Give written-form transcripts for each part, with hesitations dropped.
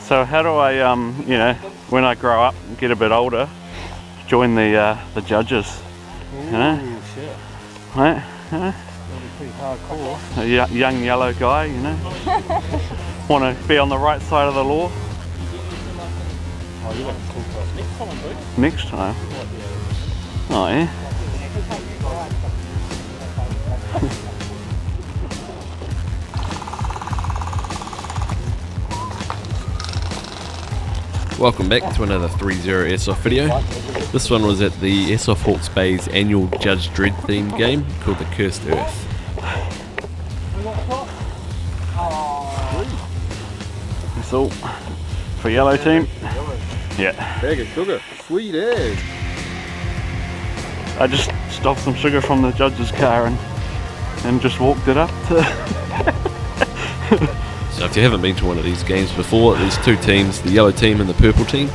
So how do I, you know, when I grow up and get a bit older, join the judges? Ooh, you know? Shit. Right? That'll be pretty hardcore. A young yellow guy, you know. Want to be on the right side of the law. Oh, you want to talk to us next time, bro? Next time. Oh yeah. Welcome back to another 3-0 Airsoft video. This one was at the Airsoft Hawke's Bay's annual Judge Dredd themed game called the Cursed Earth. That's all for yellow team. Yeah. Bag of sugar. Sweet as. I just stole some sugar from the judge's car and just walked it up to... So if you haven't been to one of these games before, there's two teams, the yellow team and the purple team,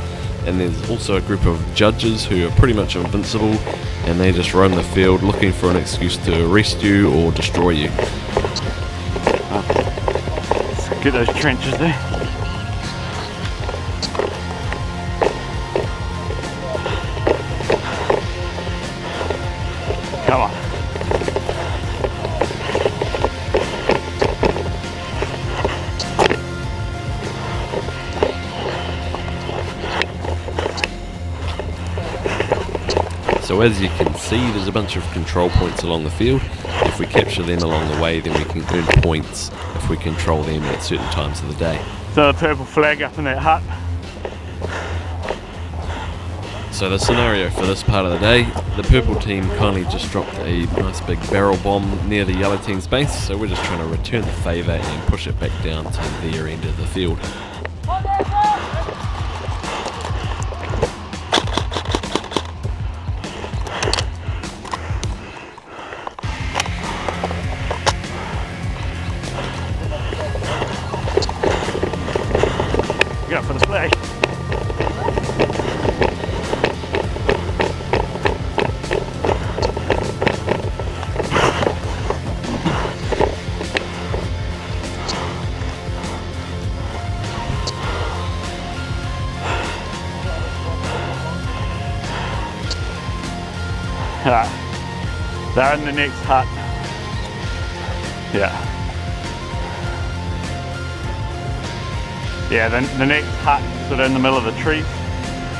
and there's also a group of judges who are pretty much invincible, and they just roam the field looking for an excuse to arrest you or destroy you. Let's get those trenches there. Come on. So as you can see, there's a bunch of control points along the field. If we capture them along the way, then we can earn points if we control them at certain times of the day. So the purple flag up in that hut. So the scenario for this part of the day, the purple team kindly just dropped a nice big barrel bomb near the yellow team's base, so we're just trying to return the favour and push it back down to their end of the field. Go for the flag. They're in the next hut. Yeah. Yeah, the next hut sort of in the middle of the trees.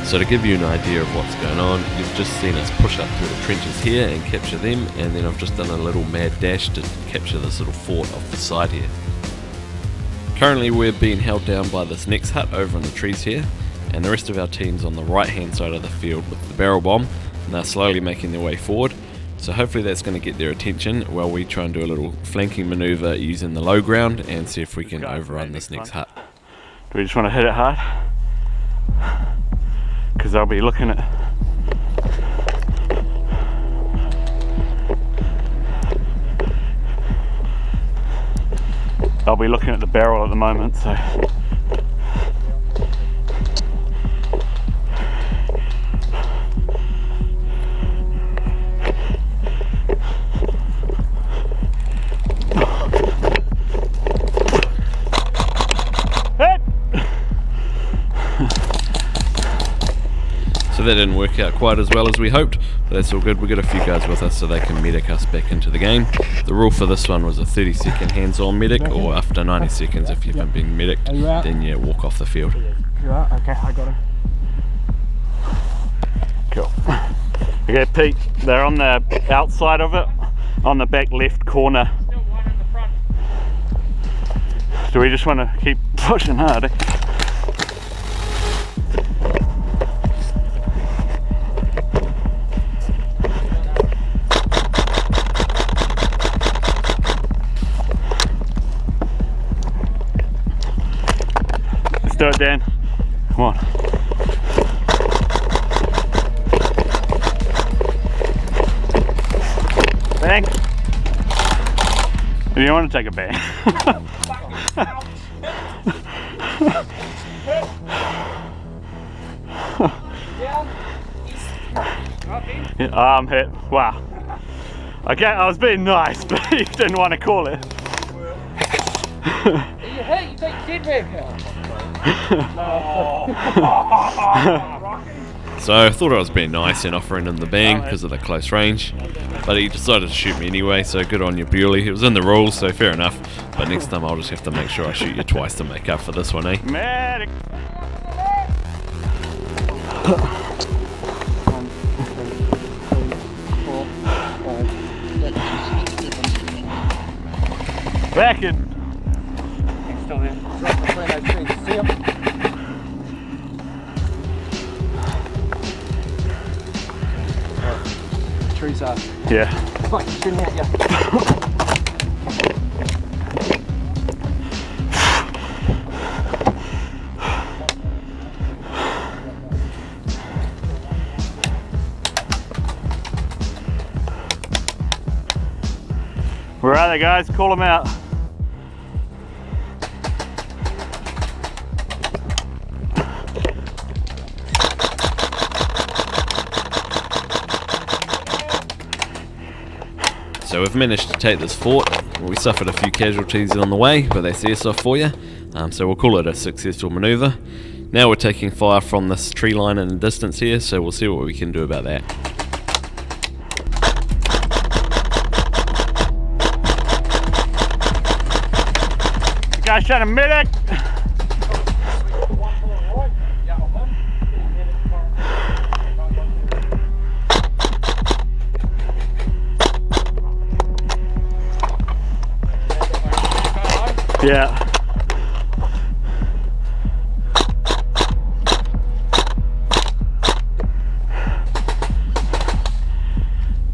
So to give you an idea of what's going on, you've just seen us push up through the trenches here and capture them, and then I've just done a little mad dash to capture this little fort off the side here. Currently we're being held down by this next hut over in the trees here, and the rest of our team's on the right hand side of the field with the barrel bomb, and they're slowly making their way forward. So hopefully that's going to get their attention while we try and do a little flanking maneuver using the low ground and see if we can overrun this next hut. Do we just want to hit it hard? Because they'll be looking at... I'll be looking at the barrel at the moment, so... So that didn't work out quite as well as we hoped, but that's all good. We've got a few guys with us so they can medic us back into the game. The rule for this one was a 30-second hands-on medic, or after 90 seconds if you've been being medicked, then you walk off the field. You are? Okay, I got him. Cool. Okay, Pete, they're on the outside of it, on the back left corner. Still one in the front. Do we just want to keep pushing hard? Let's do it, Dan. Come on. Bang. Do you want to take a bang? Yeah, I'm hit. Wow. Okay, I was being nice, but you didn't want to call it. Are you hit? You think you did, man? So I thought I was being nice and offering him the bang because of the close range, but he decided to shoot me anyway, so good on you, Bewley. It was in the rules, so fair enough, but next time I'll just have to make sure I shoot you twice to make up for this one, eh? Medic! Back in! He's still there. Right between those trees. See him? Trees are. Yeah. Like shooting at you. Where are they, guys? Call them out. So we've managed to take this fort. We suffered a few casualties on the way, but that's Airsoft for you. So we'll call it a successful manoeuvre. Now we're taking fire from this tree line in the distance here, so we'll see what we can do about that. Guys, shot a medic! Yeah.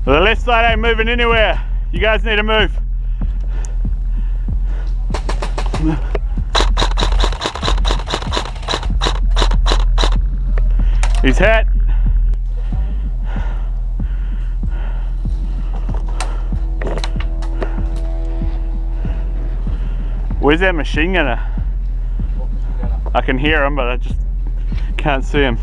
The left side ain't moving anywhere. You guys need to move. He's hit. Where's that machine gunner? I can hear him, but I just can't see him.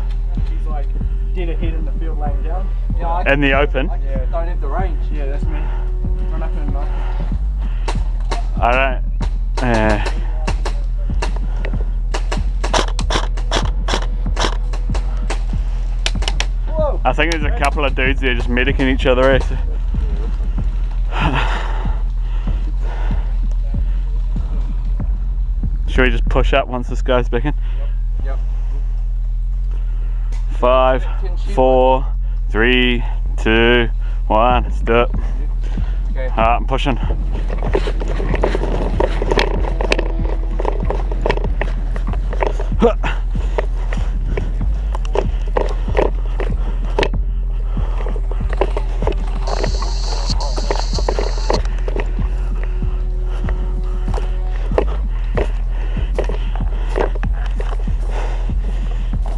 He's like dead ahead in the field laying down. Yeah, In the open? yeah, don't have the range. Yeah, that's me. Run up and knock him. I don't. Whoa. I think there's a couple of dudes there just medicing each other. Eh? Should we just push up once this guy's back in? Yep. 5, 4, 3, 2, 1. Let's do it. Okay. I'm pushing.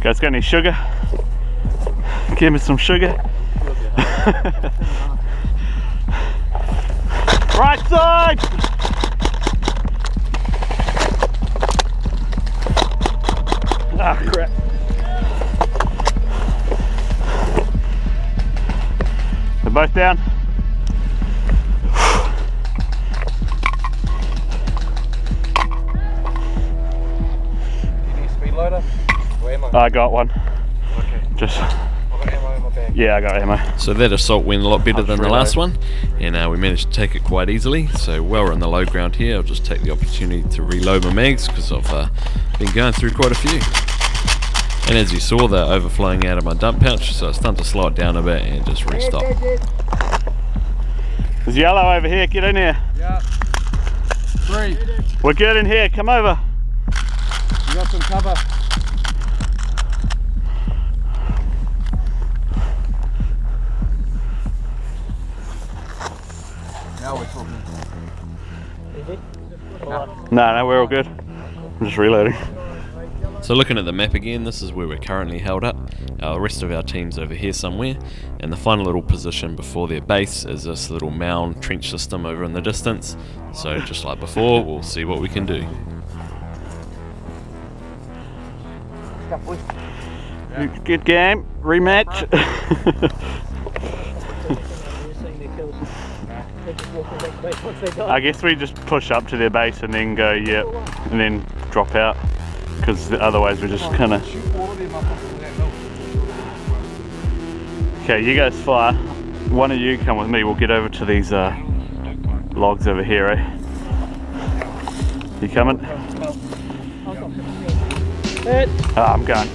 Guys, got any sugar? Give me some sugar. Right side! Ah, crap. They're both down. You need a speed loader? Where am I? I got one. Okay. Just, I've got ammo in my bag. yeah, I got ammo. So that assault went a lot better I'll than the reload. last one, and we managed to take it quite easily. So while we're on the low ground here, I'll just take the opportunity to reload my mags because I've been going through quite a few. And as you saw, they're overflowing out of my dump pouch, so it's time to slow it down a bit and just restock. There's yellow over here, get in here. Yeah. 3. We're good in here, come over. You got some cover. Now we're talking. No, we're all good. I'm just reloading. So looking at the map again, this is where we're currently held up. The rest of our team's over here somewhere, and the final little position before their base is this little mound trench system over in the distance. So just like before, we'll see what we can do. Good game, rematch. I guess we just push up to their base and then go, yep, and then drop out. because otherwise we're just kind of... Okay, you guys fire. One of you come with me, we'll get over to these logs over here, eh? You coming? Ah, I'm going.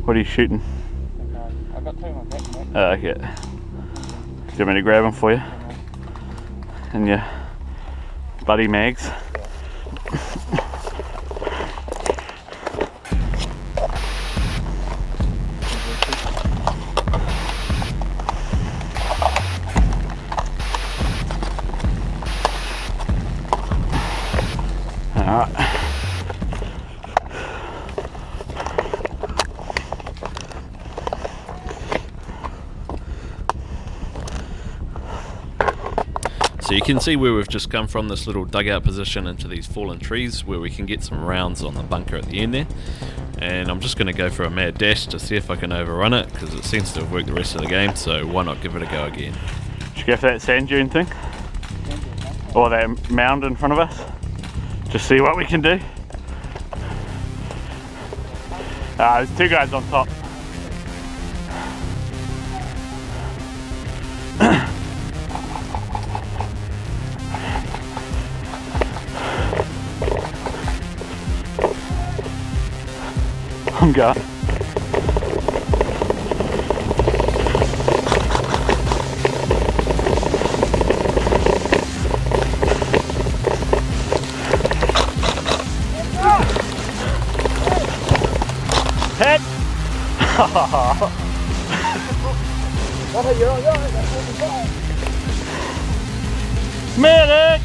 What are you shooting? I've got two in my backpack. Oh, okay. Do you want me to grab them for you? And your buddy mags? Alright. So you can see where we've just come from, this little dugout position into these fallen trees where we can get some rounds on the bunker at the end there. And I'm just going to go for a mad dash to see if I can overrun it, because it seems to have worked the rest of the game, so why not give it a go again. Should we go for that sand dune thing? Or that mound in front of us? Just see what we can do. There's two guys on top. I'm going. Hit! Medic!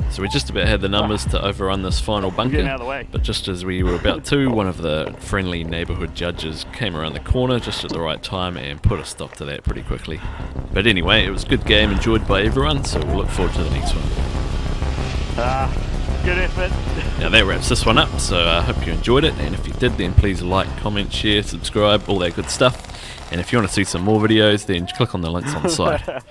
So we just about had the numbers to overrun this final bunker, getting out of the way. but just as we were about to, one of the friendly neighbourhood judges came around the corner just at the right time and put a stop to that pretty quickly. But anyway, it was a good game, enjoyed by everyone, so we'll look forward to the next one. Good effort. Now that wraps this one up, so I hope you enjoyed it, and if you did, then please like, comment, share, subscribe, all that good stuff. And if you want to see some more videos, then click on the links on the side.